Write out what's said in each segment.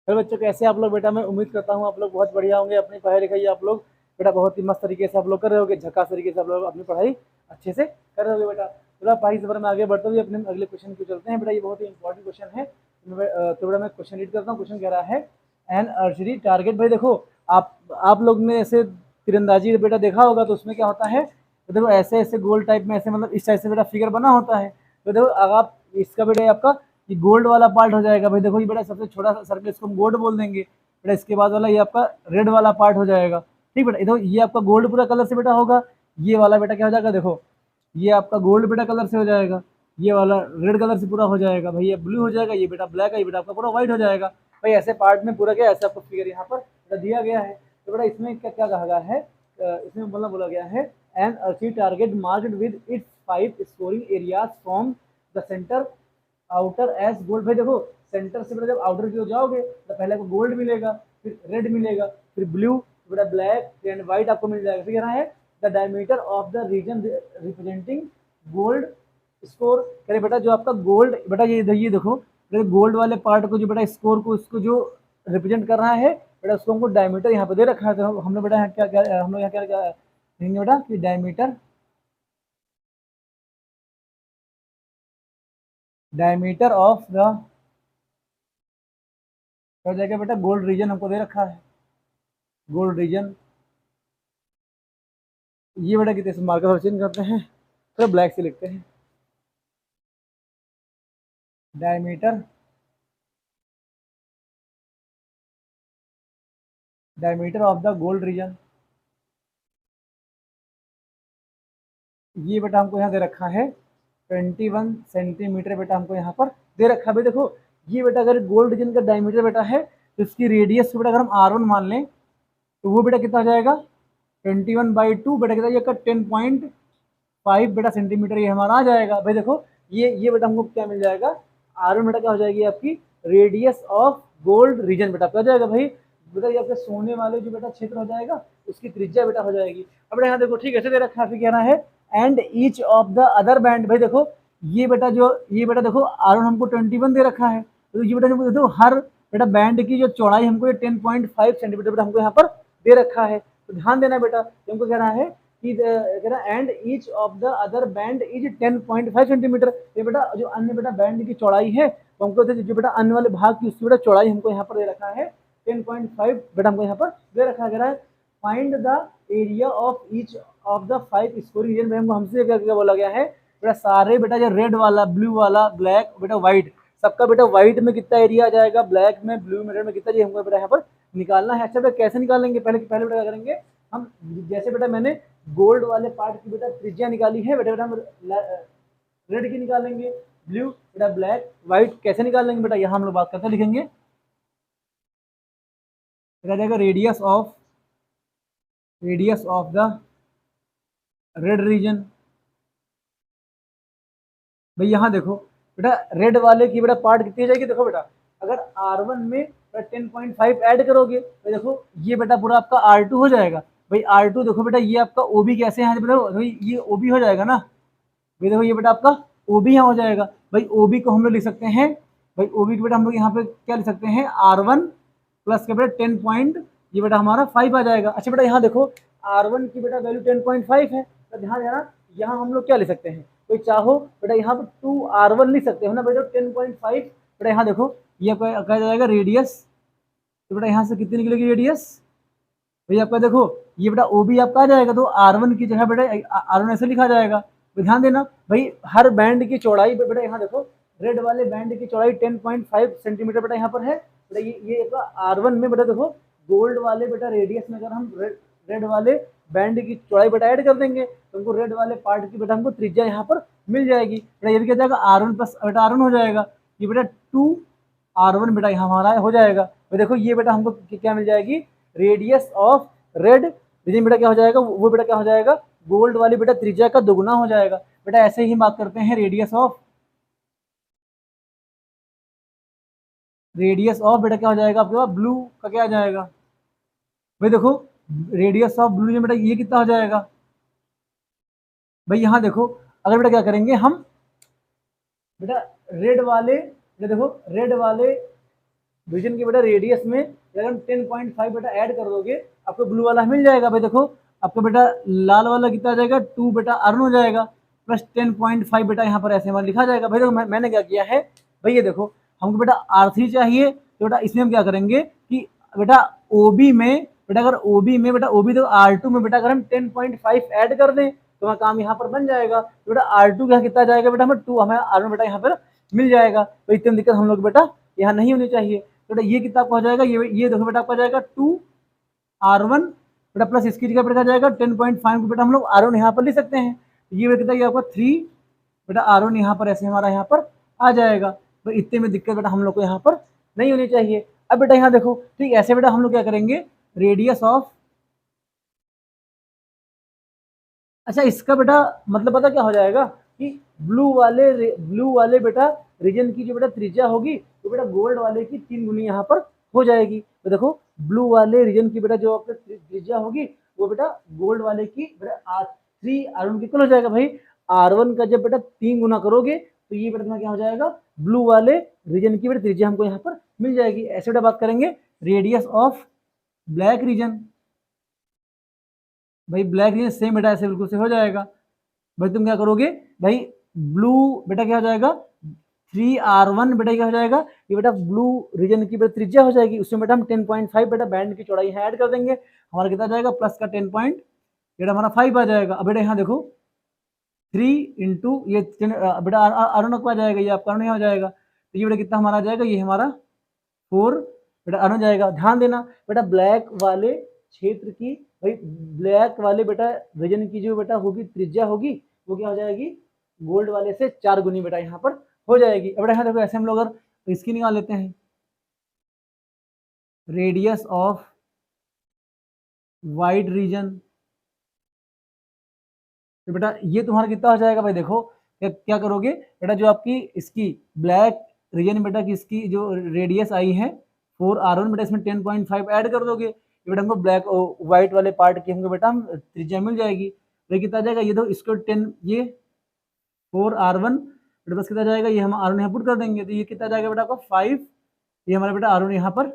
Hello बच्चों, कैसे आप लोग? बेटा मैं उम्मीद करता हूँ आप लोग बहुत बढ़िया होंगे। अपनी पढ़ाई लिखाई आप लोग बेटा बहुत ही मस्त तरीके से आप लोग कर रहे होगे, झकास तरीके से आप लोग अपनी पढ़ाई अच्छे से कर रहे होगे बेटा। बेटा पढ़ाई से में आगे बढ़ते हुए अपने अगले क्वेश्चन को चलते हैं। बेटा ये बहुत ही इंपॉर्टेंट क्वेश्चन है। तो बेटा मैं क्वेश्चन रीड करता हूँ। क्वेश्चन कह रहा है एन आर्चरी टारगेट। भाई देखो, आप लोग ने ऐसे तीरंदाजी बेटा देखा होगा, तो उसमें क्या होता है, तो देखो ऐसे ऐसे गोल टाइप में, ऐसे मतलब इस टाइप से बेटा फिगर बना होता है। तो देखो अगर आप इसका बेटा आपका ये गोल्ड वाला पार्ट हो जाएगा। भाई देखो ये बेटा सबसे छोटा सा सर्कल, इसको हम गोल्ड बोल देंगे बेटा। इसके बाद वाला ये आपका रेड वाला पार्ट हो जाएगा। ठीक बेटा, देखो ये आपका गोल्ड पूरा कलर से बेटा होगा। ये वाला बेटा क्या हो जाएगा, देखो ये आपका गोल्ड बेटा कलर से हो जाएगा। ये वाला रेड कलर से पूरा हो जाएगा। भाई ये ब्लू हो जाएगा, ये बेटा ब्लैक है, ये बेटा आपका पूरा व्हाइट हो जाएगा। भाई ऐसे पार्ट में पूरा क्या ऐसे आपको फिगर यहाँ पर बेटा दिया गया है। तो बेटा इसमें क्या क्या कहा गया है, इसमें मतलब बोला गया है an archery target marked with its 5 scoring areas from the centre outer as gold. भाई देखो सेंटर से बेटा जब आउटर की ओर जाओगे तो पहले आपको गोल्ड मिलेगा, फिर रेड मिलेगा, फिर ब्लू, बेटा ब्लैक एंड व्हाइट आपको मिल जाएगा। फिर कहना है the diameter of the region representing gold score. कह रहे बेटा जो आपका गोल्ड बेटा ये देखो गोल्ड वाले पार्ट को जो बेटा स्कोर को उसको जो रिप्रेजेंट कर रहा है बेटा, उसको हमको डायमीटर यहाँ पे दे रखा है। तो हमने बेटा यहाँ क्या क्या हम लोग यहाँ क्या क्या देंगे बेटा कि डायमीटर ऑफ द हो जाएगा बेटा गोल्ड रीजन हमको दे रखा है। गोल्ड रीजन ये बेटा कितने से मार्कर चेंज करते हैं, तो ब्लैक से लिखते हैं diameter diameter of the gold reason. ये बेटा हमको यहाँ दे रखा है 21 सेंटीमीटर बेटा हमको यहाँ पर दे रखा है। भाई देखो ये बेटा अगर गोल्ड रीजन का डायमीटर बेटा है तो इसकी रेडियस बेटा अगर हम R1 मान लें तो वो बेटा कितना आ जाएगा 21/2 बेटा कितना जाएगा 10.5 बेटा सेंटीमीटर ये हमारा आ जाएगा। भाई देखो ये बेटा हमको क्या मिल जाएगा, R1 बेटा क्या हो जाएगी आपकी रेडियस ऑफ गोल्ड रीजन बेटा क्या हो जाएगा भाई बेटा ये आपके सोने वाले जो बेटा क्षेत्र हो जाएगा उसकी त्रिज्या बेटा हो जाएगी। अब बेटा यहाँ देखो ठीक ऐसे दे रखा है, फिर कहना है and each of the other band. भाई देखो ये बेटा देखो R1 हमको 21 दे रखा है, तो ये बेटा देखो हर बेटा बैंड की जो चौड़ाई हमको ये 10.5 सेंटीमीटर बेटा हमको यहाँ पर दे रखा है। तो ध्यान देना बेटा, हमको कह रहा है कि and each of the other band is 10.5 centimetre. ये बेटा जो अन्य बेटा बैंड की चौड़ाई है तो हमको जो बेटा अन्य वाले भाग की उसकी बेटा चौड़ाई हमको यहाँ पर दे रखा है 10.5 बेटा हमको यहाँ पर दे रखा है। Find the area of each of the 5 scoring region में हमको हमसे क्या क्या बोला गया है बेटा सारे बेटा जो रेड वाला ब्लू वाला ब्लैक बेटा व्हाइट सबका बेटा व्हाइट में कितना एरिया आ जाएगा, ब्लैक में ब्लू में रेड में कितना हमको बेटा यहाँ पर निकालना है। अच्छा बेटा कैसे निकालेंगे, पहले पहले बेटा क्या करेंगे हम, जैसे बेटा मैंने गोल्ड वाले पार्ट की बेटा त्रिज्या निकाली है बेटा हम रेड की निकालेंगे, ब्लू बेटा ब्लैक व्हाइट कैसे निकालेंगे बेटा यहाँ हम लोग बात करते हैं, लिखेंगे बेटा जाएगा radius of the red region. भाई यहाँ देखो बेटा रेड वाले की बेटा पार्ट कितनी जाएगी, देखो बेटा अगर R1 में 10.5 ऐड करोगे तो देखो ये बेटा पूरा आपका R2 हो जाएगा। भाई R2 देखो बेटा ये आपका OB कैसे है बेटा, भाई ये OB हो जाएगा ना। भाई देखो ये बेटा आपका OB यहाँ हो जाएगा। भाई OB को हम लोग लिख सकते हैं, भाई OB को बेटा हम लोग यहाँ पे क्या लिख सकते हैं R1 प्लस के बेटा 10 पॉइंट ये बेटा हमारा 5 आ जाएगा। अच्छा बेटा यहाँ देखो R1 की बेटा वैल्यू 10.5 है, तो ध्यान देना यहाँ हम लोग क्या लिख सकते हैं, तो चाहो बेटा यहाँ पर 2R1 लिख सकते हो ना बेटा 10.5 बेटा यहाँ देखो ये कहा जाएगा रेडियस। तो बेटा यहाँ से कितनी निकलेगी रेडियस, भाई आपका देखो ये बेटा OB आपका आ जाएगा, तो R1 की जगह बेटा R1 ऐसे लिखा जाएगा। तो ध्यान देना भाई हर बैंड की चौड़ाई बेटा यहाँ देखो रेड वाले बैंड की चौड़ाई 10.5 सेंटीमीटर बेटा यहाँ पर है बेटा ये R1 में बेटा देखो गोल्ड वाले बेटा रेडियस में अगर हम रेड वाले बैंड की चौड़ाई बेटा ऐड कर देंगे तो हमको रेड वाले पार्ट की बेटा हमको त्रिज्या यहाँ पर मिल जाएगी। बेटा ये क्या जाएगा R1 प्लस बेटा R1 हो जाएगा, ये बेटा 2R1 बेटा यहाँ हमारा हो जाएगा। तो देखो ये बेटा हमको क्या मिल जाएगी रेडियस ऑफ रेड रीजन बेटा क्या हो जाएगा, वो बेटा क्या हो जाएगा गोल्ड वाली बेटा त्रिज्या का दुगुना हो जाएगा। बेटा ऐसे ही बात करते हैं रेडियस ऑफ बेटा क्या हो जाएगा आपके पास ब्लू का क्या आ जाएगा, भाई देखो रेडियस ऑफ ब्लू बेटा ये कितना हो जाएगा। भाई यहाँ देखो अगर बेटा क्या करेंगे हम बेटा रेड वाले बेटा देखो रेड वाले रीजन की बेटा रेडियस में अगर 10.5 बेटा ऐड कर दोगे आपको ब्लू वाला मिल जाएगा। भाई देखो आपका बेटा लाल वाला कितना आ जाएगा 2 बेटा अर्न हो जाएगा प्लस 10.5 बेटा यहाँ पर ऐसे हमारा लिखा जाएगा। भाई देखो मैंने क्या किया है भाई, ये देखो हमको बेटा R3 चाहिए तो बेटा इसमें हम क्या करेंगे कि बेटा OB में बेटा अगर OB में बेटा OB तो R2 में बेटा अगर हम 10.5 ऐड कर दें तो हमारा काम यहाँ पर बन जाएगा। तो बेटा R2 का कितना जाएगा बेटा हमें 2 हमें R1 बेटा यहाँ पर मिल जाएगा। तो इतनी दिक्कत हम लोग बेटा यहाँ नहीं होनी चाहिए। तो बेटा ये कितना आपका हो जाएगा, ये देखो बेटा आपका जाएगा 2R1 बेटा प्लस इसकी जगह बेटा जाएगा 10.5 बेटा हम लोग R1 यहाँ पर लिख सकते हैं। ये कितना ये आपका 3 बेटा R1 यहाँ पर ऐसे हमारा यहाँ पर आ जाएगा। तो इतने में दिक्कत बेटा हम लोग को यहाँ पर नहीं होनी चाहिए। अब बेटा यहाँ देखो ठीक ऐसे बेटा हम लोग क्या करेंगे रेडियस ऑफ, अच्छा इसका बेटा मतलब पता क्या हो जाएगा कि ब्लू वाले बेटा रीजन की जो बेटा त्रिज्या होगी तो बेटा गोल्ड वाले की 3 गुनी यहाँ पर हो जाएगी। तो देखो ब्लू वाले रीजन की बेटा जो आपका त्रिज्या होगी वो बेटा गोल्ड वाले की बेटा 3R1 की इक्वल हो जाएगा। भाई R1 का जब बेटा 3 गुना करोगे तो ये बेटा क्या हो जाएगा ब्लू वाले रीजन की बेटा त्रिज्या हमको यहाँ पर मिल जाएगी। ऐसे बेटा बात करेंगे रेडियस ऑफ ब्लैक रीजन, भाई ब्लैक रीजन सेम बेटा ऐसे बिल्कुल से हो जाएगा। भाई तुम क्या करोगे भाई ब्लू बेटा क्या हो जाएगा 3R1 बेटा क्या हो जाएगा ये बेटा ब्लू रीजन की बेटा त्रिज्या हो जाएगी। उसमें बेटा हम 10.5 बेटा बैंड की चौड़ाई यहाँ ऐड कर देंगे, हमारा कितना जाएगा प्लस का 10 पॉइंट बेटा हमारा 5 आ जाएगा। अब बेटा यहाँ देखो 3 इंटू ये बेटा R1 को आ जाएगा, ये आपका हो जाएगा। तो ये बेटा कितना हमारा आ जाएगा ये हमारा 4 बेटा अर्न हो जाएगा। ध्यान देना बेटा ब्लैक वाले क्षेत्र की भाई ब्लैक वाले बेटा रीजन की जो बेटा होगी त्रिज्या होगी वो क्या हो जाएगी गोल्ड वाले से 4 गुनी बेटा यहाँ पर हो जाएगी। अब बेटा यहाँ देखो ऐसे हम लोग अगर इसकी निकाल लेते हैं रेडियस ऑफ वाइट रीजन, तो बेटा ये तुम्हारा कितना हो जाएगा भाई देखो क्या करोगे बेटा जो आपकी इसकी ब्लैक रीजन बेटा की इसकी जो रेडियस आई है 4R1 बेटा इसमें 10.5 ऐड कर दोगे ये बेटा हमको ब्लैक व्हाइट वाले पार्ट की हमको बेटा हम त्रिज्या मिल जाएगी। तो कितना जाएगा ये दो इसको 10 ये 4R1 बेटा बस कितना जाएगा ये हम R1 यहाँ पुट कर देंगे तो ये कितना जाएगा बेटा आपका 5, ये हमारा बेटा R1 यहाँ पर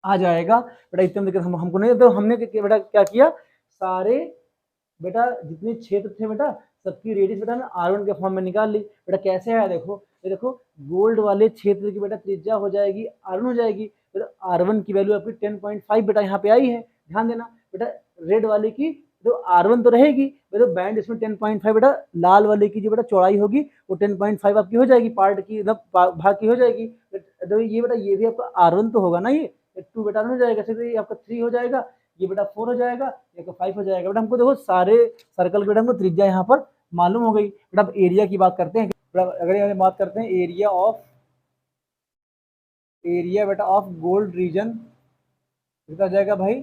आ जाएगा। बेटा इतने दिक्कत हमको नहीं, तो हमने बेटा क्या किया सारे बेटा जितने क्षेत्र थे बेटा सबकी रेडियस बेटा ना R1 के फॉर्म में निकाल ली। बेटा कैसे है देखो ये देखो गोल्ड वाले क्षेत्र की बेटा त्रिज्या हो जाएगी R1 हो जाएगी। बेटा R1 की वैल्यू आपकी 10.5 बेटा यहाँ पे आई है। ध्यान देना बेटा रेड वाले की तो R1 तो रहेगी बेटा बैंड इसमें 10.5 बेटा लाल वाले की जो बेटा चौड़ाई होगी वो 10.5 आपकी हो जाएगी पार्ट की मतलब भाग की हो जाएगी। तो ये बेटा ये भी आपका R1 तो होगा ना, ये 2 बेटा हो जाएगा, ये आपका 3 हो जाएगा, ये बेटा 4 हो जाएगा, ये 5 हो जाएगा। बेटा हमको देखो सारे सर्कल बेटा हमको त्रिज्या यहाँ पर मालूम हो गई। बेटा अब एरिया की बात करते हैं। बेटा अगर यहाँ बात करते हैं एरिया बेटा ऑफ गोल्ड रीजन कितना जाएगा भाई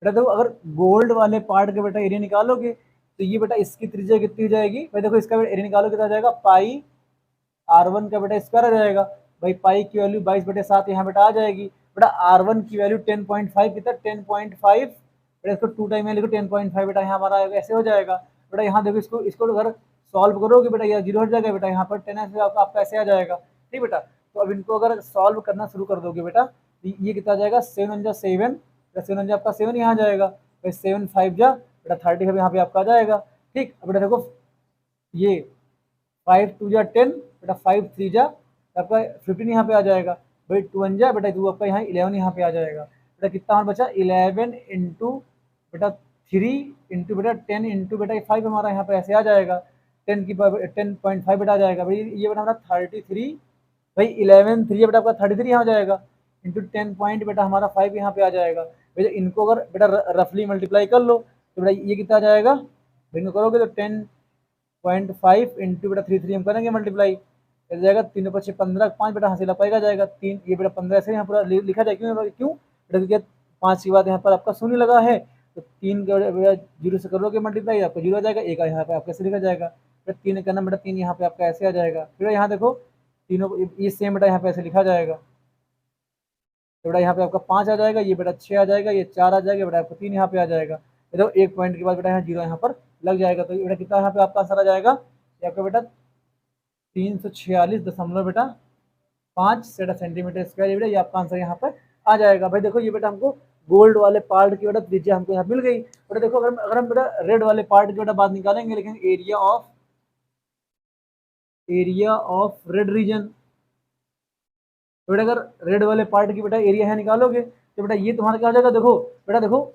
बेटा देखो अगर गोल्ड वाले पार्ट के बेटा एरिया निकालोगे तो ये बेटा इसकी त्रिज्या कितनी हो जाएगी भाई देखो इसका एरिया निकालो कितना जाएगा पाई R1 का बेटा स्क्वायर आ जाएगा। भाई पाई की वैल्यू 22/7 यहाँ बेटा आ जाएगी। बेटा R1 की वैल्यू 10.5 कितना 10.5 बेटा इसको 2 टाइम में लिखो 10.5 बेटा यहाँ हमारा ऐसे हो जाएगा। बेटा यहाँ देखो इसको अगर सॉल्व करोगे बेटा यह 0 हो जाएगा, बेटा यहाँ पर 10 आपका ऐसे आ जाएगा। ठीक बेटा तो अब इनको अगर सॉल्व करना शुरू कर दोगे बेटा ये कितना जाएगा 7 जा 7 7 जा आपका 7 यहाँ जाएगा, भाई 7 5 जा बेटा 30 यहाँ पे आपका आ जाएगा। ठीक बेटा देखो ये 5 2 जा 10 बेटा 5 3 जा आपका 15 यहाँ पे आ जाएगा। भाई 2 1 जा बेटा 2 आपका यहाँ 11 यहाँ पे आ जाएगा। बेटा कितना हमारा बचा 11 इंटू बेटा 3 इंटू बेटा 10 इंटू बेटा 5 हमारा यहाँ पे ऐसे आ जाएगा 10.5 बेटा आ जाएगा। भाई ये बेटा हमारा 33 भाई 11 3 बेटा आपका 33 यहाँ आ जाएगा इंटू 10 पॉइंट बेटा हमारा 5 यहाँ पे आ जाएगा। भैया इनको अगर बेटा रफली मल्टीप्लाई कर लो तो बेटा ये कितना आ जाएगा, इनको करोगे तो 10.5 इंटू बेटा 3 हम करेंगे मल्टीप्लाई हो जाएगा 3 5 15 5 बेटा हासिल पाएगा जाएगा 3 ये बेटा 15 से यहाँ पूरा लिखा जाए क्यों बेटा क्योंकि 5 की बात यहाँ पर आपका शून्य लगा है तो 3 बेटा 0 से करोगे मल्टीप्लाई आपको 0 आ जाएगा, 1 यहाँ पे आपका ऐसे लिखा जाएगा। बेटा 3 करना बेटा 3 यहाँ पे आपका ऐसे आ जाएगा। फिर यहाँ देखो तीनों ये सेम बेटा यहाँ पे ऐसे लिखा जाएगा तो बेटा यहाँ पे आपका 5 आ जाएगा, ये बेटा 6 आ जाएगा, ये 4 आ जाएगा, बेटा आपको 3 यहाँ पे आ जाएगा। देखो एक पॉइंट के बाद बेटा यहाँ 0 यहाँ पर लग जाएगा तो बेटा कितना यहाँ पे आपका आंसर आ जाएगा आपका बेटा 346 दशमलव बेटा 5 सेंटीमीटर स्क्वायर, ये बेटा ये आपका आंसर यहाँ पर आ जाएगा। भाई देखो ये बेटा हमको गोल्ड वाले पार्ट की बेटा त्रिज्या हमको यहाँ मिल गई। बेटा देखो अगर हम बेटा रेड वाले पार्ट की बेटा बात निकालेंगे, लेकिन एरिया ऑफ रेड रीजन, तो बेटा अगर रेड वाले पार्ट की बेटा एरिया है निकालोगे तो बेटा ये तुम्हारा क्या हो जाएगा। देखो बेटा देखो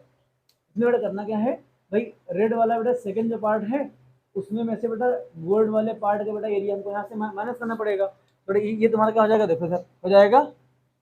इसमें बेटा करना क्या है भाई, रेड वाला बेटा सेकंड जो पार्ट है उसमें में से बेटा गोल्ड वाले पार्ट का बेटा एरिया हमको यहाँ से माइनस करना पड़ेगा। बेटा ये तुम्हारा क्या हो जाएगा, देखो सर हो जाएगा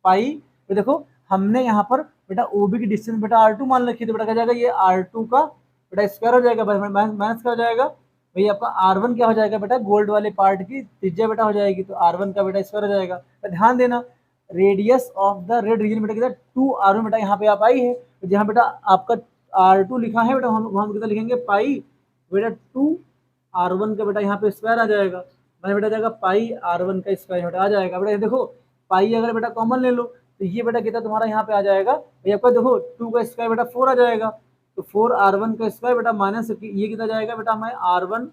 पाई। तो देखो हमने यहाँ पर बेटा ओबी की डिस्टेंस बेटा R2 मान रखी, तो बेटा क्या जाएगा ये R2 का बेटा स्क्वायर हो जाएगा, माइनस क्या हो जाएगा भाई आपका R1 क्या हो जाएगा बेटा गोल्ड वाले पार्ट की त्रिज्या बेटा हो जाएगी, तो R1 का बेटा स्क्वायर हो जाएगा। तो ध्यान देना radius of the red region बेटा कितना 2R1 बेटा यहाँ पे आप आई है, तो जहाँ बेटा आपका R2 लिखा है बेटा हम कितना लिखेंगे पाई बेटा 2R1 का बेटा यहाँ पे स्क्वायर आ जाएगा, मैंने बेटा जाएगा पाई R1 का स्क्वायर बेटा आ जाएगा। बेटा देखो पाई अगर बेटा कॉमन ले लो तो ये बेटा कितना तुम्हारा यहाँ पे आ जाएगा भाई आपका, देखो 2 का स्क्वायर बेटा 4 आ जाएगा, तो 4R1 का स्क्वायर बेटा माइनस ये कितना जाएगा बेटा हमारे R1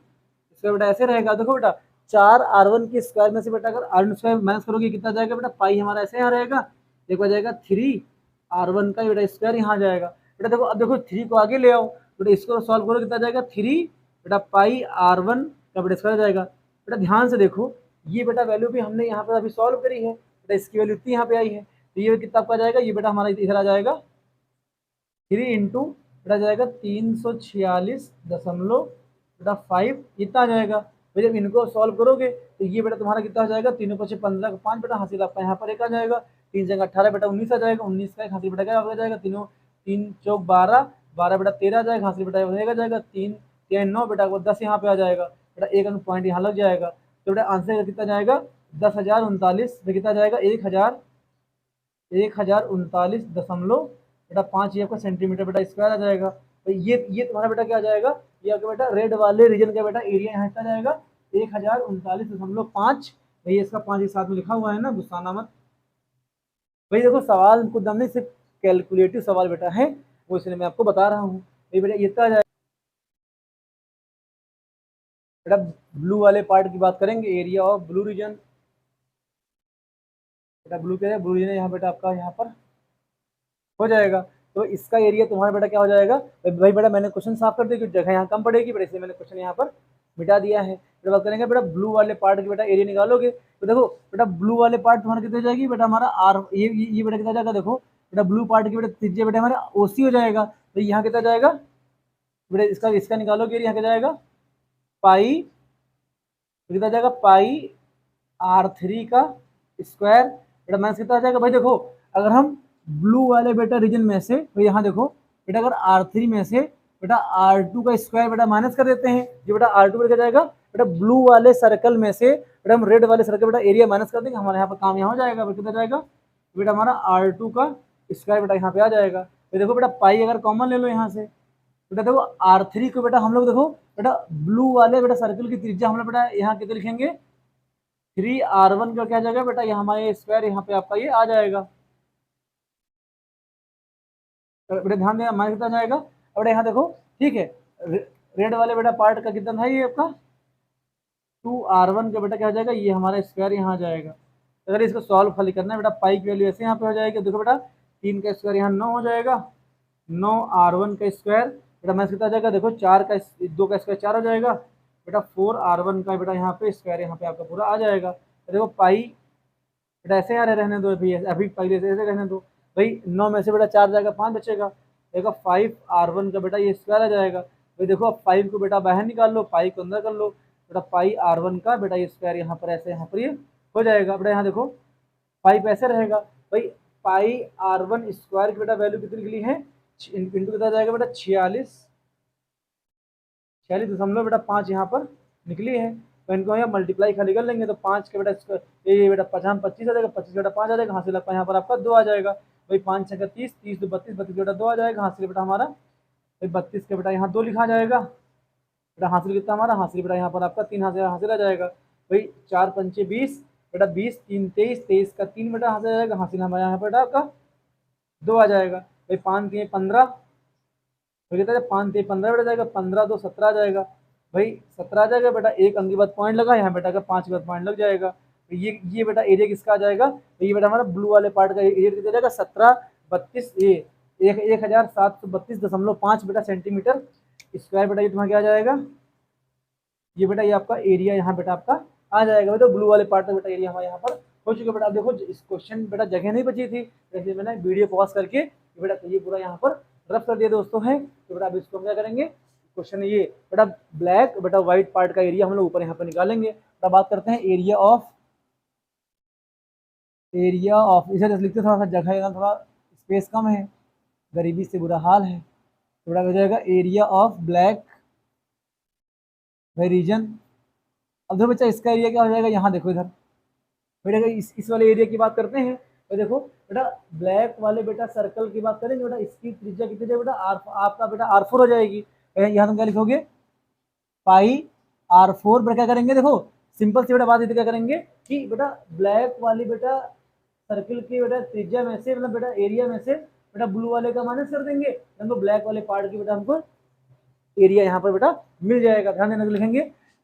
स्क्वायर बेटा ऐसे रहेगा। देखो बेटा 4R1 के स्क्वायर में से बेटा अगर R1 स्क्वायर माइनस करोगे कितना जाएगा बेटा पाई हमारा ऐसे यहाँ रहेगा, देखो जाएगा 3R1 का बेटा स्क्वायर यहाँ जाएगा। बेटा देखो अब देखो 3 को आगे ले आओ, बेटा इसको सॉल्व करो कितना जाएगा 3 बेटा पाई R1 का बेटा स्क्वायर जाएगा। बेटा ध्यान से देखो ये बेटा वैल्यू भी हमने यहाँ पर अभी सॉल्व करी है, बेटा इसकी वैल्यू इतनी यहाँ पे आई है, तो ये कितना आपका जाएगा, ये बेटा हमारा इधर आ जाएगा 3 इंटू बेटा जाएगा 346.5 इतना आ जाएगा। तो जब इनको सॉल्व करोगे तो ये बेटा तुम्हारा कितना हो जाएगा, 3 5 15 5 बेटा हासिल आपका यहाँ पर एक आ जाएगा, 3 जगह 18 बेटा 19 आ जाएगा, 19 का एक हासिल बेटा क्या आ जाएगा, तीनों 3 चौक 12 12 बेटा 13 आ जाएगा, हासिल बेटा आ जाएगा 3 3 9 बेटा 10 यहाँ पे आ जाएगा, बेटा एक पॉइंट यहाँ लग जाएगा, तो बेटा आंसर कितना जाएगा 10,039 कितना जाएगा 1039.5 बेटा 5 ये आपका सेंटीमीटर बेटा स्क्वायर आ जाएगा। तो ये तुम्हारा बेटा क्या आ जाएगा, ये आपका बेटा रेड वाले रीजन का बेटा एरिया यहाँ इतना जाएगा 1039.5। भाई इसका 5 एक साथ में लिखा हुआ है ना, गुस्सा मत भाई। देखो सवाल कुछ दम नहीं, सिर्फ कैलकुलेटिव सवाल बेटा है वो, इसलिए मैं आपको बता रहा हूँ। ये बेटा इतना आ जाएगा। बेटा ब्लू वाले पार्ट की बात करेंगे, एरिया ऑफ ब्लू रीजन, बेटा ब्लू क्या है, ब्लू रीजन यहाँ बेटा आपका यहाँ पर हो जाएगा, तो इसका एरिया तुम्हारा बेटा क्या हो जाएगा भाई। बेटा मैंने क्वेश्चन साफ कर दिया क्योंकि जगह यहाँ कम पड़ेगी बेटा, इसलिए मैंने क्वेश्चन यहाँ पर मिटा दिया है। बेटा बात करेंगे बेटा ब्लू वाले पार्ट की बेटा एरिया निकालोगे, तो देखो बेटा ब्लू वाले पार्ट तुम्हारा कितने जाएगी बेटा हमारा आर, ये बेटा कितना जाएगा, देखो बेटा ब्लू पार्ट की बेटा त्रिज्या बेटा हमारा OC हो जाएगा, तो यहाँ कितना जाएगा बेटा इसका निकालोगे यहाँ क्या जाएगा पाई, कितना जाएगा पाई R3 का स्क्वायर बेटा माइनस कितना आ जाएगा भाई। देखो अगर हम ब्लू वाले बेटा रीजन में से, तो यहाँ देखो बेटा अगर R3 में से बेटा R2 का स्क्वायर बेटा माइनस कर देते हैं, जो बेटा R2 बेटा जाएगा बेटा ब्लू वाले सर्कल में से बेटा हम रेड वाले सर्कल बेटा एरिया माइनस कर देंगे, हमारे यहाँ पर काम यहाँ हो जाएगा बेटा कितना जाएगा बेटा हमारा R2 का स्क्वायर बेटा यहाँ पे आ जाएगा। तो देखो बेटा पाई अगर कॉमन ले लो यहाँ से, बेटा देखो R3 को बेटा हम लोग देखो बेटा ब्लू वाले बेटा सर्कल की त्रिज्या हम लोग बेटा यहाँ कितने लिखेंगे 3R1 का क्या जाएगा बेटा यहाँ हमारे स्क्वायर यहाँ पे आपका ये आ जाएगा। बेटा ध्यान देना हमारे कितना जाएगा, बेटा यहाँ देखो ठीक है रेड वाले बेटा पार्ट का कितना था ये आपका 2R1 का बेटा क्या हो जाएगा, ये हमारा स्क्वायर यहाँ आ जाएगा। अगर इसको सॉल्व खाली करना है बेटा पाई की वैल्यू ऐसे यहाँ पे हो जाएगी, देखो बेटा 3 का स्क्वायर यहाँ 9 हो जाएगा, 9R1 का स्क्वायर बेटा मैथ कितना आ जाएगा, देखो 4 का 2 का स्क्वायर 4 हो जाएगा बेटा 4R1 का बेटा यहाँ पे स्क्वायर यहाँ पे आपका पूरा आ जाएगा। तो देखो पाई बेटा ऐसे आ रहे रहने दो, अभी पाई ऐसे रहने दो भाई, 9 में से बेटा 4 जाएगा 5 बचेगा, देखो 5R1 का बेटा ये स्क्वायर आ जाएगा। भाई देखो अब 5 को बेटा बाहर निकाल लो, पाई को अंदर कर लो, बेटा पाई R1 का बेटा ये स्क्वायर यहाँ पर ऐसे यहाँ पर ये हो जाएगा। बेटा यहाँ देखो पाई ऐसे रहेगा भाई, पाई R1 स्क्वायर की बेटा वैल्यू कितनी निकली है इंटू कितना जाएगा बेटा 46.5 यहाँ पर निकली है। तो इनको यहाँ मल्टीप्लाई खाली कर लेंगे तो 5 के बेटा ये बेटा 25 आ जाएगा, 25 बेटा 5 आ जाएगा, हासिल आपका यहाँ पर आपका 2 आ जाएगा भाई, 5 6 30, 30 2 32, 32 बेटा 2 आ जाएगा, हासिल बेटा हमारा भाई 32 के बेटा यहाँ 2 लिखा जाएगा बेटा, हासिल कितना हमारा हासिल बेटा यहाँ पर आपका 3 हासिल आ जाएगा भाई, 4 पंचे 20 बेटा 20 3 23, 23 का 3 बेटा हासिल आ जाएगा, हासिल हमारे यहाँ बेटा आपका 2 आ जाएगा भाई, 5 3 15 तो कितना है 5 3 15 बेटा जाएगा, 15 2 17 आ जाएगा भाई, 17 आ जाएगा बेटा, एक अंक के बाद पॉइंट लगा यहाँ बेटा का 5 के बाद पॉइंट लग जाएगा। तो ये बेटा एरिया किसका आ जाएगा, तो ये बेटा हमारा ब्लू वाले पार्ट का एरिया कितना जाएगा 1732 ये 1732.5 बेटा सेंटीमीटर स्क्वायर बेटा, ये तुम्हारा क्या आ जाएगा, ये बेटा ये आपका एरिया यहाँ बेटा आपका आ जाएगा बेटा, ब्लू वाले पार्ट का बेटा एरिया हमारे यहाँ पर हो चुका बेटा। अब देखो इस क्वेश्चन बेटा जगह नहीं बची थी, जैसे मैंने वीडियो पॉज करके बेटा ये पूरा यहाँ पर रफ कर दिया दोस्तों है। तो बेटा अब इसको हम क्या करेंगे, क्वेश्चन ये बेटा ब्लैक बेटा व्हाइट पार्ट का एरिया हम लोग ऊपर यहाँ पर निकालेंगे। बेटा बात करते हैं एरिया ऑफ इसे जैसे लिखते थोड़ा सा जगह थोड़ा स्पेस कम है, गरीबी से बुरा हाल है, तो बेटा हो जाएगा एरिया ऑफ ब्लैक रीजन। अब देखो बच्चा इसका एरिया क्या हो जाएगा, यहाँ देखो इधर बेटा इस वाले एरिया की बात करते हैं। तो देखो बेटा ब्लैक वाले बेटा सर्कल की बात करेंगे बेटा, इसकी त्रिज्या कितनी जाएगी बेटा आपका बेटा R4 हो जाएगी। यहाँ तुम क्या लिखोगे पाई R4 बेटा क्या करेंगे, देखो सिंपल सी बेटा बात क्या करेंगे कि बेटा ब्लैक वाली बेटा सर्किल की बेटा त्रिज्या में से मतलब बेटा एरिया में से बेटा ब्लू वाले का माइनस कर देंगे, हमको ब्लैक वाले पार्ट की बेटा हमको एरिया यहाँ पर बेटा मिल जाएगा। ध्यान देना लिखेंगे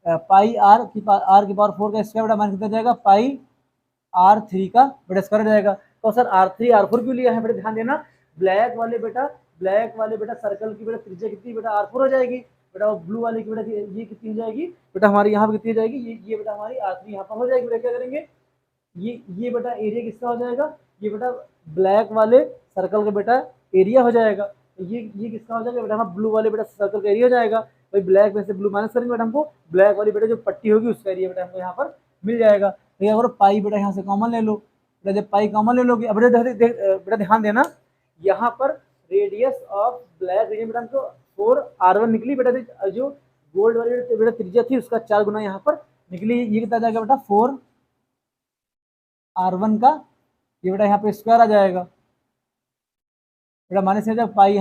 पाई आर की पावर 4 का स्क्वायर बेटा माइनस कितना जाएगा पाई R3 का बेटा स्क्वायर जाएगा। तो सर R3 R4 क्यों लिया है बेटा, ध्यान देना ब्लैक वाले बेटा सर्कल की बेटा त्रिज्या कितनी बेटा R4 हो जाएगी बेटा, ब्लू वाले की बेटा ये कितनी हो जाएगी बेटा हमारी यहाँ पर कितनी हो जाएगी, ये बेटा हमारी R3 यहाँ पर हो जाएगी। बेटा क्या करेंगे ये बेटा एरिया किसका हो जाएगा, ये बेटा ब्लैक वाले सर्कल का बेटा एरिया हो जाएगा। तो ये किसका हो जाएगा बेटा, हमारा ब्लू वाले बेटा सर्कल का एरिया हो जाएगा। भाई ब्लैक में से ब्लू माइनस करेंगे बेटा, हमको ब्लैक वाली बेटा जो पट्टी होगी उसका एरिया बेटा हमको यहाँ पर मिल जाएगा। तो क्या करो पाई बेटा यहाँ से कॉमन ले लो बेटा, जब पाई कॉमन ले लोगे अब बेटा ध्यान देना यहाँ पर रेडियस ऑफ ब्लैक रीजन बेटा हमको 4R1 निकली बेटा, जो गोल्ड वाली बेटा त्रिज्या थी उसका 4 गुना यहाँ पर निकली, ये कितना जाएगा बेटा 4R1 का ये बेटा यहाँ पे स्क्वायर आ जाएगा बेटा, माने से जब पाई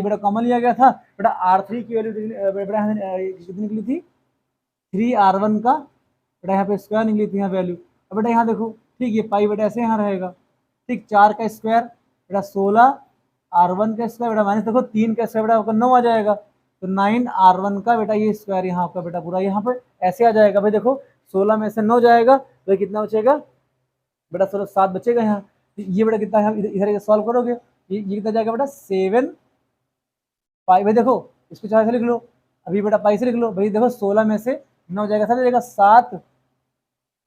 बेटा कॉमन लिया गया था बेटा R3 की वैल्यू बेटा कितनी निकली थी 3R1 का बेटा यहाँ पे स्क्वायर निकली थी यहाँ वैल्यू। अब बेटा यहाँ देखो ठीक ये पाई बेटा ऐसे यहाँ रहेगा ठीक, 4 का स्क्वायर बेटा 16R1 का स्क्वायर बेटा माइनस देखो 3 का स्क्वायर बेटा आपका 9 आ जाएगा, तो 9R1 का बेटा ये स्क्वायर यहाँ आपका बेटा पूरा यहाँ पे ऐसे आ जाएगा। भाई देखो 16 में से 9 जाएगा तो कितना बचेगा बेटा 16 7 बचेगा यहाँ, ये बेटा कितना है इधर सॉल्व करोगे ये कितना जाएगा बेटा 7 पाई। भाई देखो इसको 4 से लिख लो, अभी बेटा पाई से लिख लो, भाई देखो 16 में से 9 जाएगा 7 जाएगा 7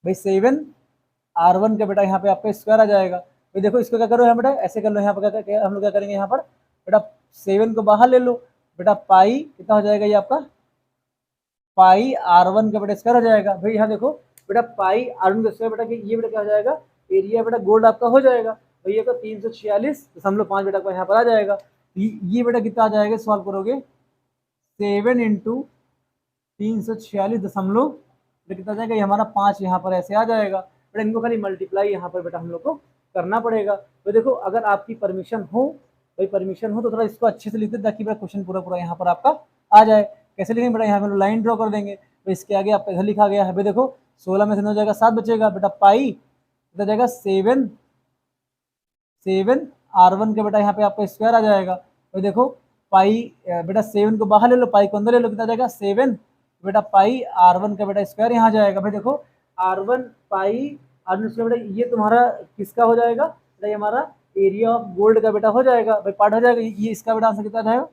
भाई 7R1 का बेटा यहाँ पे आपका स्क्वायर आ जाएगा। भाई देखो इसको क्या करो यहाँ बेटा ऐसे कर लो, यहाँ पर हम लोग क्या करेंगे यहाँ पर बेटा 7 को बाहर ले लो बेटा, पाई कितना हो जाएगा ये आपका पाई R1 का बेटा स्क्वायर हो जाएगा। भाई यहाँ देखो बेटा पाई R1 का स्क्वायर बेटा ये बेटा क्या हो जाएगा एरिया बेटा गोल्ड आपका हो जाएगा, भैया का 346.5 बेटा को यहाँ पर आ जाएगा। ये बेटा कितना आ जाएगा सॉल्व करोगे 7 × 346 कितना जाएगा ये हमारा 5 यहाँ पर ऐसे आ जाएगा बेटा, इनको खाली मल्टीप्लाई यहाँ पर बेटा हम लोग को करना पड़ेगा। तो देखो अगर आपकी परमिशन हो भाई परमिशन हो तो थोड़ा इसको अच्छे से लिखते ताकि बेटा क्वेश्चन पूरा यहाँ पर आपका आ जाए। कैसे लिखेंगे बेटा, यहाँ पर लाइन ड्रॉ कर देंगे, तो इसके आगे आपका इधर लिखा गया है भाई देखो 16 में से 9 जाएगा 7 बचेगा बेटा, पाई कितना जाएगा 7R1 के बेटा यहाँ पे आपका स्क्वायर आ जाएगा। तो देखो पाई बेटा 7 को बाहर ले लो, पाई को अंदर ले लो, कितना जाएगा 7 बेटा पाई R1 का बेटा स्क्वायर यहाँ जाएगा। भाई देखो R1 पाई R1 स्क्वायर बेटा ये तुम्हारा किसका हो जाएगा बेटा, ये हमारा एरिया ऑफ गोल्ड का बेटा हो जाएगा, भाई पार्ट हो जाएगा। ये इसका बेटा आंसर कितना जाएगा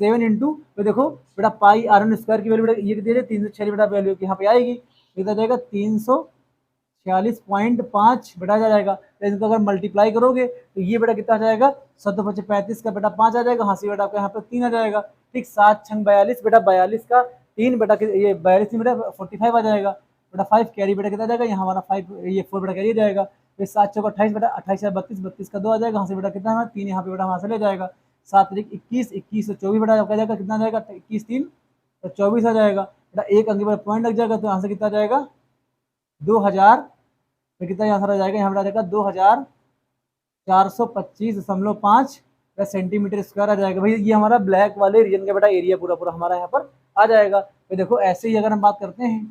7 × तो देखो बेटा पाई R1 स्क्वायर की वैल्यू बेटा ये कितनी है 346 बेटा वैल्यू यहाँ पे आएगी, कितना जाएगा 346.5 बेटा जाएगा। तो इनको अगर मल्टीप्लाई करोगे तो ये बेटा कितना आ जाएगा 7×5 का बेटा 5 आ जाएगा, हाँ सी बेटा आपका यहाँ पे 3 आ जाएगा ठीक, 7 × 42 बेटा 42 का 3 बेटा ये 42 बेटा 45 आ जाएगा बेटा, 5 कैरी बेटा कितना जाएगा यहाँ हमारा 5 ये 4 बेटा कैरी जाएगा, फिर 7 चौका 28 बेटा 28 32 32 का 2 आ जाएगा, हाँ से बेटा कितना हमारा 3 यहाँ पे बेटा वहाँ से ले जाएगा, 7 × 21 21 और 24 बेटा आपका जाएगा कितना जाएगा 21 3 तो 24 आ जाएगा बेटा, एक अंक पर पॉइंट लग जाएगा तो यहाँ से कितना जाएगा 2000 तो कितना आंसर आ जाएगा यहाँ पर आ जाएगा 2425.5 सेंटीमीटर स्क्वायर आ जाएगा। भाई ये हमारा ब्लैक वाले रीजन का बेटा एरिया पूरा हमारा यहाँ पर आ जाएगा। तो देखो ऐसे ही अगर हम बात करते हैं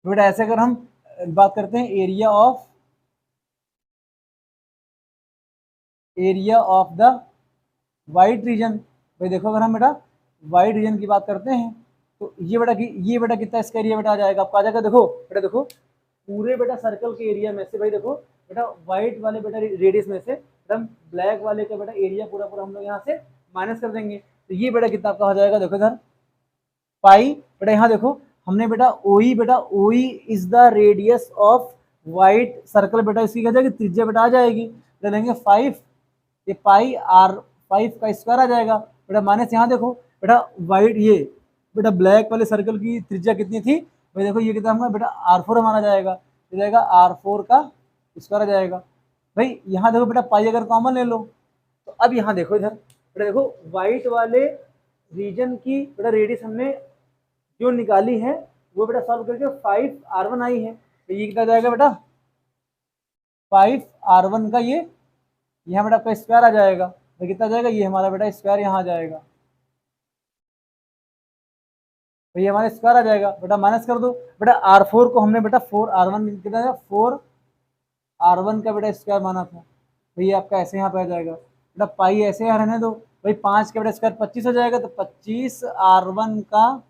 तो बेटा ऐसे अगर हम बात करते हैं area of the white region, भाई देखो अगर हम बेटा वाइट रीजन की बात करते हैं तो ये बेटा कितना इसका एरिया बेटा आ जाएगा आपका, आ जाएगा। देखो बेटा, देखो पूरे बेटा सर्कल के एरिया में से भाई देखो बेटा व्हाइट वाले बेटा रेडियस में से एकदम ब्लैक वाले का बेटा एरिया पूरा पूरा हम लोग यहाँ से माइनस कर देंगे। तो ये बेटा कितना आपका हो जाएगा, देखो इधर पाई बेटा, यहाँ देखो हमने बेटा ओई is the radius of white circle बेटा, इसकी क्या जाएगी त्रिज्या बेटा आ जाएगी, ले लेंगे 5, ये पाई आर 5 का स्क्वायर आ जाएगा बेटा, माइनस यहाँ देखो बेटा व्हाइट ये बेटा ब्लैक वाले सर्कल की त्रिज्या कितनी थी भाई, देखो ये कितना हमारा बेटा R4 हमारा जाएगा, ये जाएगा R4 का स्क्वायर आ जाएगा भाई। यहाँ देखो बेटा पाई अगर कॉमन ले लो तो अब यहाँ देखो इधर बेटा, देखो व्हाइट वाले रीजन की बेटा रेडियस हमने जो निकाली है वो बेटा सॉल्व करके 5R1 आई है, तो ये कितना जाएगा बेटा 5R1 का ये यहाँ बेटा आपका स्क्वायर आ जाएगा, तो कितना जाएगा ये हमारा बेटा स्क्वायर यहाँ आ जाएगा, तो ये हमारा स्क्वायर आ जाएगा बेटा, माइनस कर दो बेटा R4 को हमने बेटा 4R1 कितना है 4R1 का बेटा स्क्वायर माना था, तो ये आपका ऐसे यहाँ पे आ जाएगा बेटा, पाई ऐसे यहाँ रहने दो भाई, 5 का बेटा स्क्वायर 25 हो जाएगा, तो 25R1 का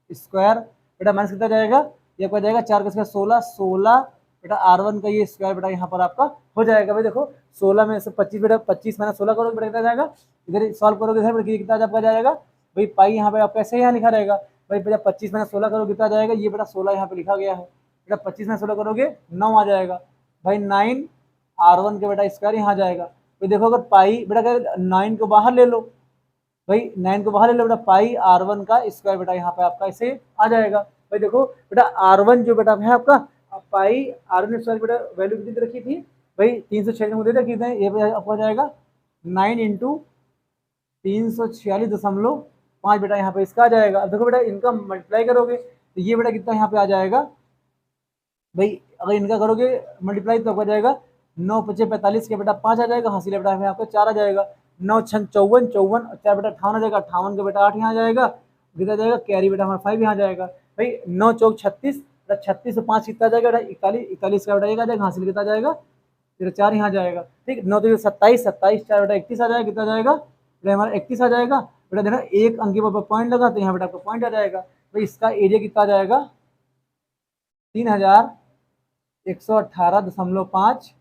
स्क्वायर बेटा माइनस कितना जाएगा, ये आपका जाएगा 4 का स्क्वायर 16, 16 बेटा R1 का ये स्क्वायर बेटा यहाँ पर आपका हो जाएगा भाई। देखो 16 में से 25 बेटा 25 माइनस 16 करोगे बेटा कितना जाएगा, इधर सॉल्व करोगे इधर बेटा कितना आपका जाएगा भाई, पाई यहाँ पे आपका ऐसे यहाँ लिखा रहेगा भाई बेटा, 25 माइनस 16 करोगे कितना जाएगा, ये बेटा 16 यहाँ पे लिखा गया है बेटा, 25 में 16 करोगे 9 आ जाएगा भाई, 9R1 के बेटा स्क्वायर यहाँ जाएगा। तो देखो अगर पाई बेटा 9 को बाहर ले लो भाई, 9 को बाहर ले लो बेटा, पाई R1 का स्क्वायर बेटा यहाँ पे आपका ऐसे आ जाएगा भाई। देखो बेटा R1 जो बेटा है आपका पाई R1 स्क्वायर बेटा वैल्यू कितनी रखी थी भाई 346 में दे रखी थी, ये आपको आ जाएगा 9 इंटू 346.5 बेटा यहाँ पे इसका आ जाएगा। अब देखो बेटा इनका मल्टीप्लाई करोगे तो ये बेटा कितना यहाँ पे आ जाएगा भाई, अगर इनका करोगे मल्टीप्लाई तो आपका जाएगा 9 पचे 45 के बेटा 5 आ जाएगा, हासिल बेटा यहाँ पे 4 आ जाएगा, 9 छन 54, 54 4 बेटा 58 आ जाएगा, 58 का बेटा 8 यहाँ आ जाएगा, कितना जाएगा कैरी बेटा हमारा 5 यहाँ जाएगा भाई, 9 चौक 36 बेटा 36 से 5 कितना जाएगा बेटा 41, 41 का बेटा एक आ जाएगा, हासिल कितना जाएगा फिर 4 यहाँ जाएगा ठीक, 9 तो 27, 27 4 बेटा 31 आ जाएगा, कितना जाएगा बेटा हमारा 31 आ जाएगा बेटा, देखो एक अंक के ऊपर पॉइंट लगा तो यहाँ बेटा आपका पॉइंट आ जाएगा भाई, इसका एरिया कितना आ जाएगा 3118.5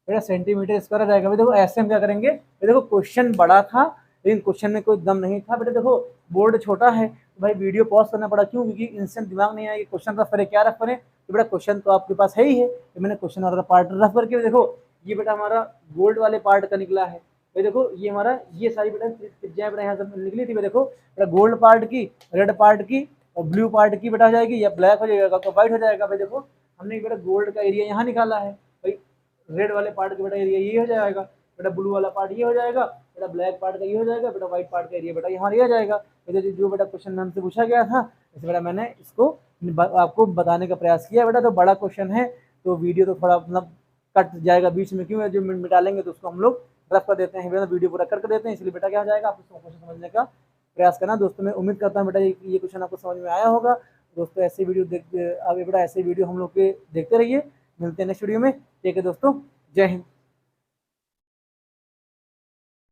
बेटा सेंटीमीटर स्क्वायर आ जाएगा भाई। देखो ऐसे हम क्या करेंगे भाई, देखो क्वेश्चन बड़ा था लेकिन क्वेश्चन में कोई दम नहीं था बेटा, देखो बोर्ड छोटा है तो भाई वीडियो पॉज करना पड़ा, क्यों क्योंकि इंस्टेंट दिमाग नहीं आएगी, क्वेश्चन रफ करे क्या रफ करे, तो बेटा क्वेश्चन तो आपके पास है ही है, तो मैंने क्वेश्चन वाला पार्ट रफ करके देखो ये बेटा हमारा गोल्ड वाले पार्ट का निकला है भाई, देखो ये हमारा ये सारी बेटा त्रिज्याएं बेटा यहाँ से निकली थी भाई, देखो बेटा गोल्ड पार्ट की, रेड पार्ट की और ब्लू पार्ट की बेटा हो जाएगी, या ब्लैक हो जाएगा तो व्हाइट हो जाएगा भाई। देखो हमने बेटा गोल्ड का एरिया यहाँ निकाला है भाई, रेड वाले पार्ट का बेटा एरिया ये हो जाएगा बेटा, ब्लू वाला पार्ट ये हो जाएगा बेटा, ब्लैक पार्ट का ये हो जाएगा बेटा, व्हाइट पार्ट का एरिया बेटा यहाँ ये आ जाएगा। जो बेटा क्वेश्चन मैम से पूछा गया था इसे बेटा मैंने इसको आपको बताने का प्रयास किया बेटा, तो बड़ा क्वेश्चन है तो वीडियो तो थोड़ा मतलब कट जाएगा बीच में, क्यों जो मिटा लेंगे तो उसको हम लोग रफ कर देते हैं बेटा, वीडियो पूरा कर देते हैं, इसलिए बेटा क्या हो जाएगा आप उसको क्वेश्चन समझने का प्रयास करना। दोस्तों मैं उम्मीद करता हूँ बेटा ये क्वेश्चन आपको समझ में आया होगा। दोस्तों ऐसे वीडियो आगे बेटा ऐसे वीडियो हम लोग के देखते रहिए, मिलते हैं नेक्स्ट वीडियो में, ठीक है दोस्तों, जय हिंद।